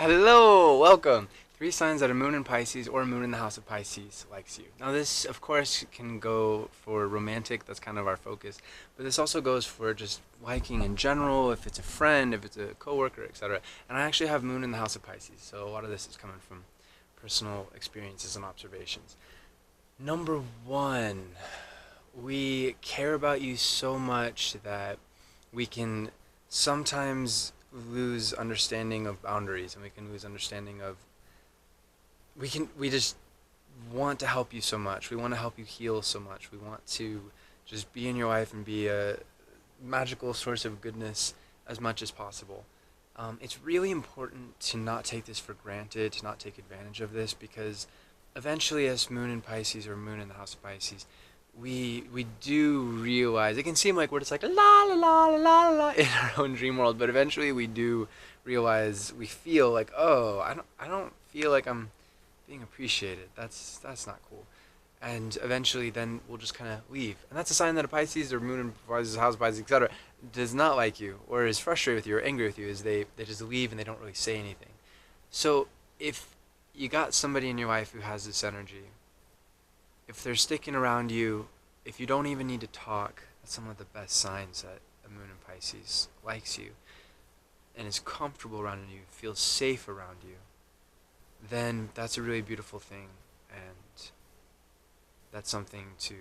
Hello, welcome. Three signs that a moon in Pisces or a moon in the house of Pisces likes you. Now, this, of course, can go for romantic, that's kind of our focus, but this also goes for just liking in general, if it's a friend, if it's a coworker, etc. And I actually have moon in the house of Pisces, so a lot of this is coming from personal experiences and observations. Number one, we care about you so much that we can sometimes lose understanding of boundaries, and we can lose understanding of we just want to help you so much. We want to help you heal so much. We want to just be in your life and be a magical source of goodness as much as possible. It's really important to not take this for granted, to not take advantage of this, because eventually, as moon in Pisces or moon in the house of Pisces, we do realize it can seem like we're just like la la la la la la in our own dream world, but eventually we do realize, we feel like, oh, I don't feel like I'm being appreciated. That's not cool. And eventually then we'll just kind of leave. And that's a sign that a Pisces or moon in Pisces, house of Pisces, etc. does not like you or is frustrated with you or angry with you, is they just leave and they don't really say anything. So if you got somebody in your life who has this energy, if they're sticking around you, if you don't even need to talk, that's some of the best signs that a moon in Pisces likes you and is comfortable around you, feels safe around you, then that's a really beautiful thing. And that's something to,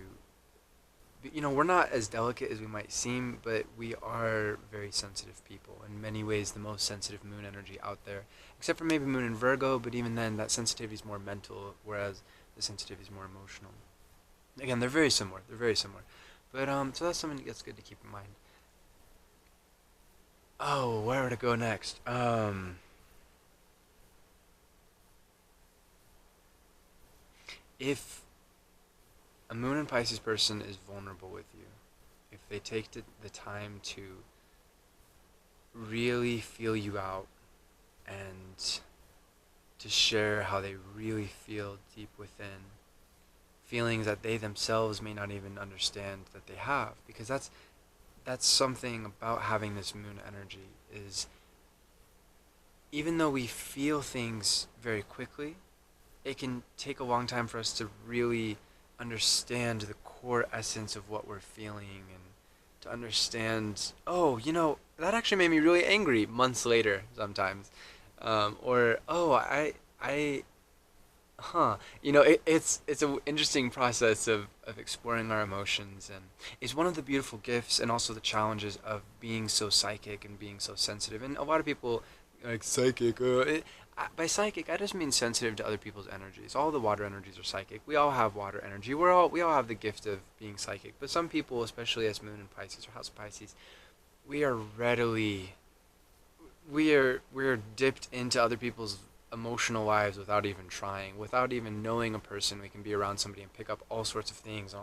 we're not as delicate as we might seem, but we are very sensitive people. In many ways, the most sensitive moon energy out there, except for maybe moon in Virgo, but even then, that sensitivity is more mental, whereas the sensitivity is more emotional. Again, they're very similar. They're very similar. But, so that's something that's good to keep in mind. Oh, where to go next? If a moon in Pisces person is vulnerable with you, if they take the time to really feel you out and to share how they really feel deep within, feelings that they themselves may not even understand that they have, because that's something about having this moon energy, is even though we feel things very quickly, it can take a long time for us to really understand the core essence of what we're feeling, and to understand, oh, that actually made me really angry months later sometimes. Or, oh, it's an interesting process of exploring our emotions, and it's one of the beautiful gifts and also the challenges of being so psychic and being so sensitive. And a lot of people like psychic. By psychic, I just mean sensitive to other people's energies. All the water energies are psychic. We all have water energy. We all have the gift of being psychic. But some people, especially as Moon in Pisces or House of Pisces, we are readily we're dipped into other people's emotional lives without even trying, without even knowing a person. We can be around somebody and pick up all sorts of things,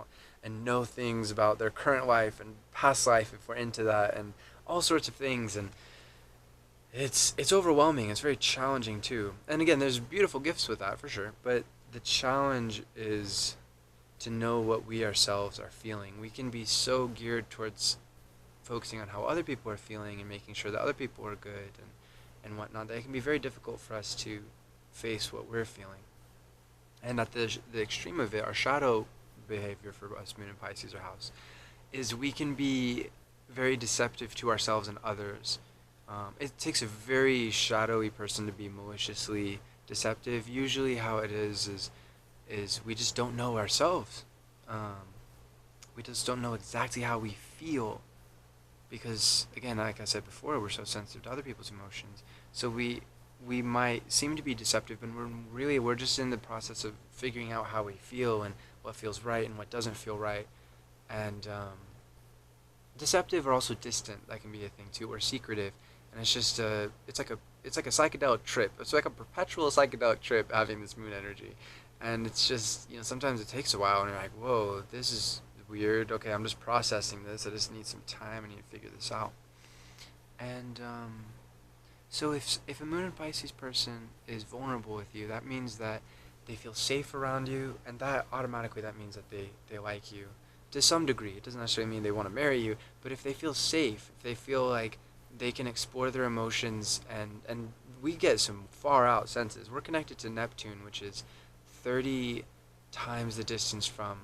and know things about their current life and past life if we're into that, and all sorts of things. And it's overwhelming. It's very challenging too. And again, there's beautiful gifts with that for sure, but the challenge is to know what we ourselves are feeling. We can be so geared towards focusing on how other people are feeling and making sure that other people are good and whatnot, that it can be very difficult for us to face what we're feeling. And at the extreme of it, our shadow behavior for us, Moon and Pisces or House, is we can be very deceptive to ourselves and others. It takes a very shadowy person to be maliciously deceptive. Usually how it is we just don't know ourselves. We just don't know exactly how we feel, because again, like I said before, we're so sensitive to other people's emotions. So we might seem to be deceptive, but we're just in the process of figuring out how we feel and what feels right and what doesn't feel right. And deceptive or also distant, that can be a thing too, or secretive. And it's just it's like a psychedelic trip. It's like a perpetual psychedelic trip having this moon energy. And it's just, sometimes it takes a while and you're like, whoa, this is weird. Okay, I'm just processing this. I just need some time. I need to figure this out. And so if a moon and Pisces person is vulnerable with you, that means that they feel safe around you, and that automatically that means that they like you to some degree. It doesn't necessarily mean they want to marry you, but if they feel safe, if they feel like they can explore their emotions and we get some far out senses. We're connected to Neptune, which is 30 times the distance from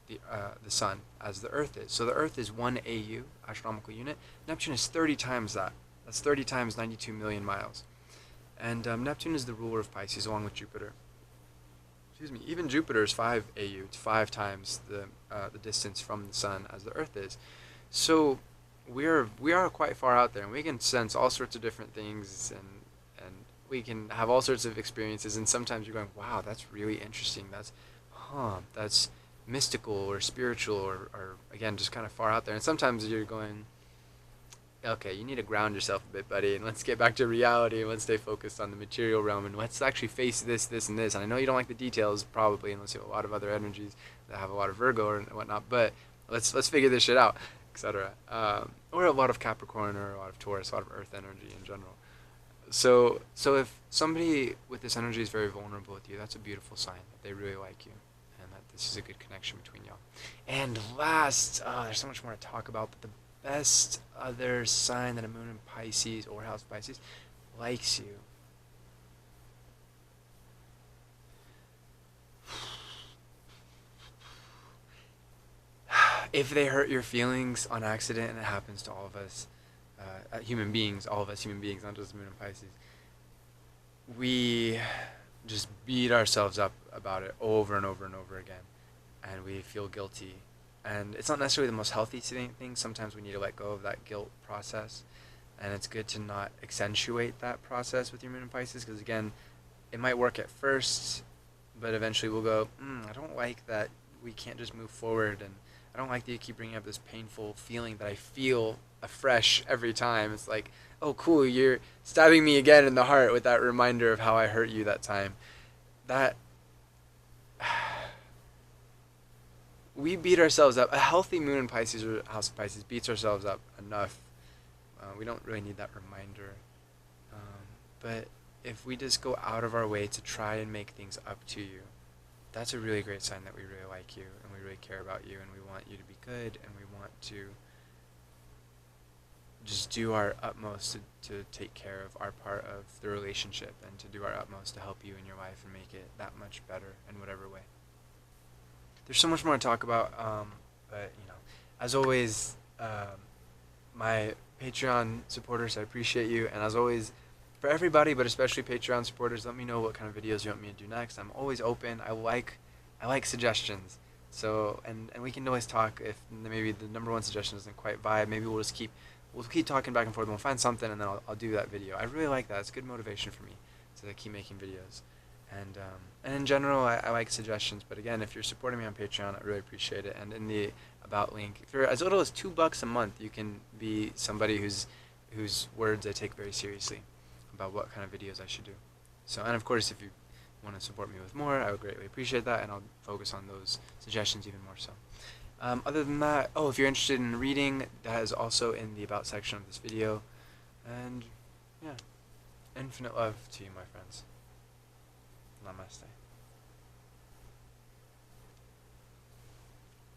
the sun as the Earth is. So the Earth is 1 AU, astronomical unit. Neptune is 30 times that. That's 30 times 92 million miles. And Neptune is the ruler of Pisces, along with Jupiter. Excuse me. Even Jupiter is 5 AU. It's 5 times the distance from the sun as the Earth is. So we are quite far out there, and we can sense all sorts of different things, and we can have all sorts of experiences. And sometimes you're going, wow, that's really interesting. That's mystical or spiritual, or again, just kind of far out there. And sometimes you're going, okay, you need to ground yourself a bit, buddy, and let's get back to reality, and let's stay focused on the material realm, and let's actually face this, and this. And I know you don't like the details, probably, unless you have a lot of other energies that have a lot of Virgo or whatnot, but let's figure this shit out, etc. Or a lot of Capricorn, or a lot of Taurus, a lot of Earth energy in general. So if somebody with this energy is very vulnerable with you, that's a beautiful sign that they really like you, and that this is a good connection between y'all. And last, there's so much more to talk about, but the best other sign that a moon in Pisces or house Pisces likes you. If they hurt your feelings on accident, and it happens to all of us, human beings, all of us human beings, not just the moon in Pisces, we just beat ourselves up about it over and over and over again, and we feel guilty. And it's not necessarily the most healthy thing. Sometimes we need to let go of that guilt process, and it's good to not accentuate that process with your moon in Pisces, because again, it might work at first, but eventually we'll go, I don't like that we can't just move forward, and I don't like that you keep bringing up this painful feeling that I feel afresh every time. It's like, oh cool, you're stabbing me again in the heart with that reminder of how I hurt you that time. That we beat ourselves up. A healthy moon in Pisces or house of Pisces beats ourselves up enough. We don't really need that reminder. But if we just go out of our way to try and make things up to you, that's a really great sign that we really like you, and we really care about you, and we want you to be good, and we want to just do our utmost to take care of our part of the relationship, and to do our utmost to help you and your life and make it that much better in whatever way. There's so much more to talk about, but as always, my Patreon supporters, I appreciate you, and as always, for everybody, but especially Patreon supporters, let me know what kind of videos you want me to do next. I'm always open. I like suggestions. So and we can always talk if maybe the number one suggestion isn't quite vibe. Maybe we'll keep talking back and forth, and we'll find something, and then I'll do that video. I really like that. It's good motivation for me to keep making videos. And in general, I like suggestions. But again, if you're supporting me on Patreon, I really appreciate it. And in the about link, if you're as little as $2 a month, you can be somebody whose words I take very seriously about what kind of videos I should do. So, and of course, if you want to support me with more, I would greatly appreciate that, and I'll focus on those suggestions even more so. Other than that, if you're interested in reading, that is also in the about section of this video. And yeah, infinite love to you, my friends. Namaste.